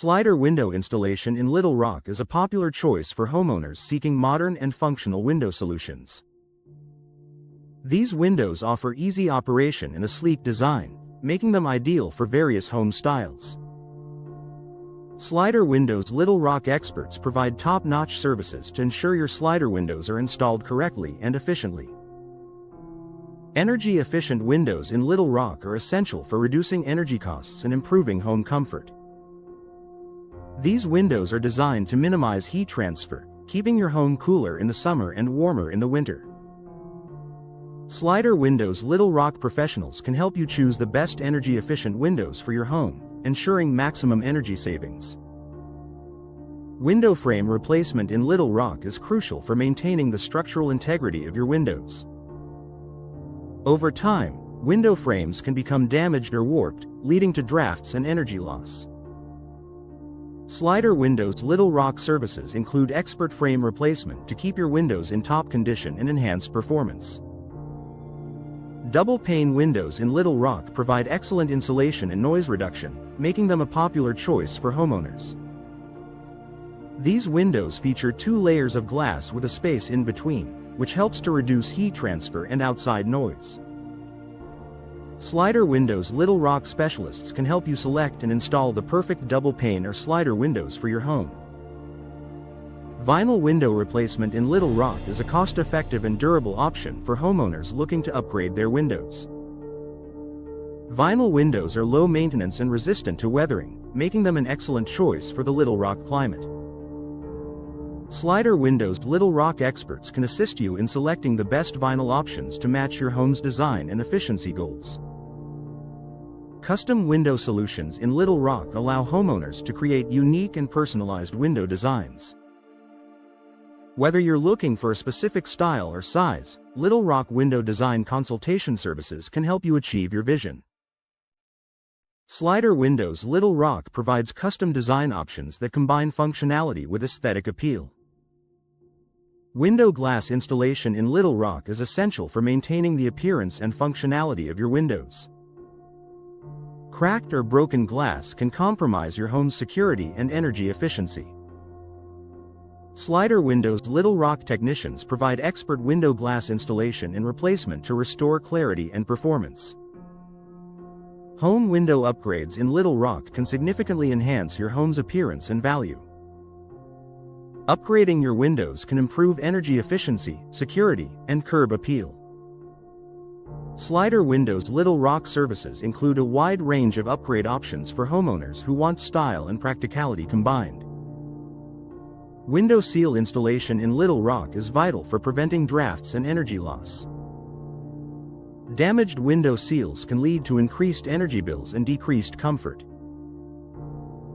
Slider window installation in Little Rock is a popular choice for homeowners seeking modern and functional window solutions. These windows offer easy operation and a sleek design, making them ideal for various home styles. Slider Windows Little Rock experts provide top-notch services to ensure your slider windows are installed correctly and efficiently. Energy-efficient windows in Little Rock are essential for reducing energy costs and improving home comfort. These windows are designed to minimize heat transfer, keeping your home cooler in the summer and warmer in the winter. Slider Windows Little Rock professionals can help you choose the best energy-efficient windows for your home, ensuring maximum energy savings. Window frame replacement in Little Rock is crucial for maintaining the structural integrity of your windows. Over time, window frames can become damaged or warped, leading to drafts and energy loss. Slider Windows Little Rock services include expert frame replacement to keep your windows in top condition and enhance performance. Double-pane windows in Little Rock provide excellent insulation and noise reduction, making them a popular choice for homeowners. These windows feature 2 layers of glass with a space in between, which helps to reduce heat transfer and outside noise. Slider Windows Little Rock specialists can help you select and install the perfect double-pane or slider windows for your home. Vinyl window replacement in Little Rock is a cost-effective and durable option for homeowners looking to upgrade their windows. Vinyl windows are low maintenance and resistant to weathering, making them an excellent choice for the Little Rock climate. Slider Windows Little Rock experts can assist you in selecting the best vinyl options to match your home's design and efficiency goals. Custom window solutions in Little Rock allow homeowners to create unique and personalized window designs. Whether you're looking for a specific style or size, Little Rock Window Design Consultation Services can help you achieve your vision. Slider Windows Little Rock provides custom design options that combine functionality with aesthetic appeal. Window glass installation in Little Rock is essential for maintaining the appearance and functionality of your windows. Cracked or broken glass can compromise your home's security and energy efficiency. Slider Windows Little Rock technicians provide expert window glass installation and replacement to restore clarity and performance. Home window upgrades in Little Rock can significantly enhance your home's appearance and value. Upgrading your windows can improve energy efficiency, security, and curb appeal. Slider Windows Little Rock services include a wide range of upgrade options for homeowners who want style and practicality combined. Window seal installation in Little Rock is vital for preventing drafts and energy loss. Damaged window seals can lead to increased energy bills and decreased comfort.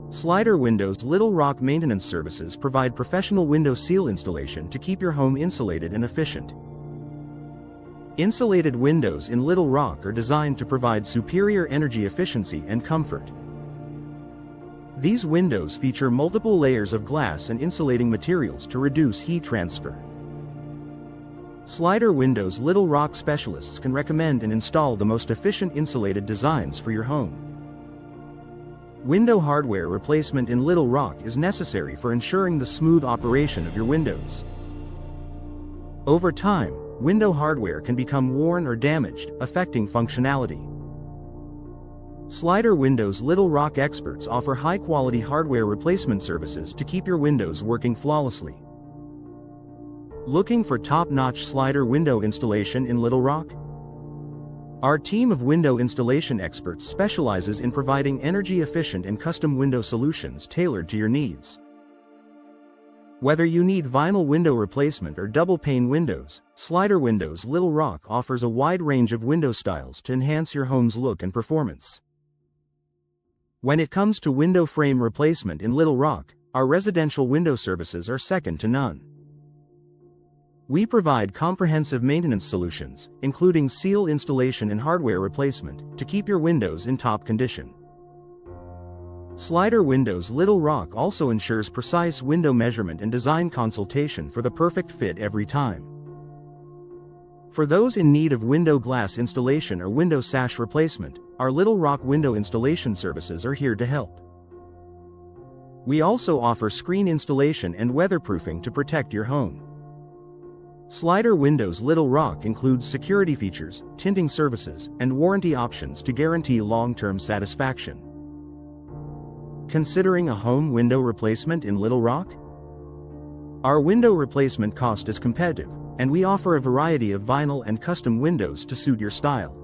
Slider Windows Little Rock maintenance services provide professional window seal installation to keep your home insulated and efficient. Insulated windows in Little Rock are designed to provide superior energy efficiency and comfort. These windows feature multiple layers of glass and insulating materials to reduce heat transfer. Slider Windows Little Rock specialists can recommend and install the most efficient insulated designs for your home. Window hardware replacement in Little Rock is necessary for ensuring the smooth operation of your windows. Over time, window hardware can become worn or damaged, affecting functionality. Slider Windows Little Rock experts offer high-quality hardware replacement services to keep your windows working flawlessly. Looking for top-notch slider window installation in Little Rock? Our team of window installation experts specializes in providing energy-efficient and custom window solutions tailored to your needs. Whether you need vinyl window replacement or double-pane windows, Slider Windows Little Rock offers a wide range of window styles to enhance your home's look and performance. When it comes to window frame replacement in Little Rock, our residential window services are second to none. We provide comprehensive maintenance solutions, including seal installation and hardware replacement, to keep your windows in top condition. Slider Windows Little Rock also ensures precise window measurement and design consultation for the perfect fit every time. For those in need of window glass installation or window sash replacement, our Little Rock window installation services are here to help. We also offer screen installation and weatherproofing to protect your home. Slider Windows Little Rock includes security features, tinting services, and warranty options to guarantee long-term satisfaction. Considering a home window replacement in Little Rock? Our window replacement cost is competitive, and we offer a variety of vinyl and custom windows to suit your style.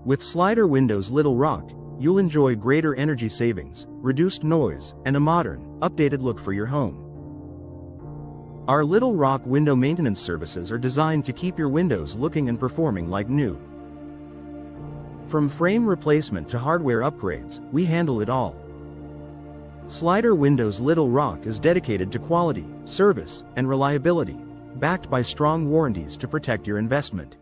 With Slider Windows Little Rock, you'll enjoy greater energy savings, reduced noise, and a modern, updated look for your home. Our Little Rock window maintenance services are designed to keep your windows looking and performing like new. From frame replacement to hardware upgrades, we handle it all. Slider Windows Little Rock is dedicated to quality, service, and reliability, backed by strong warranties to protect your investment.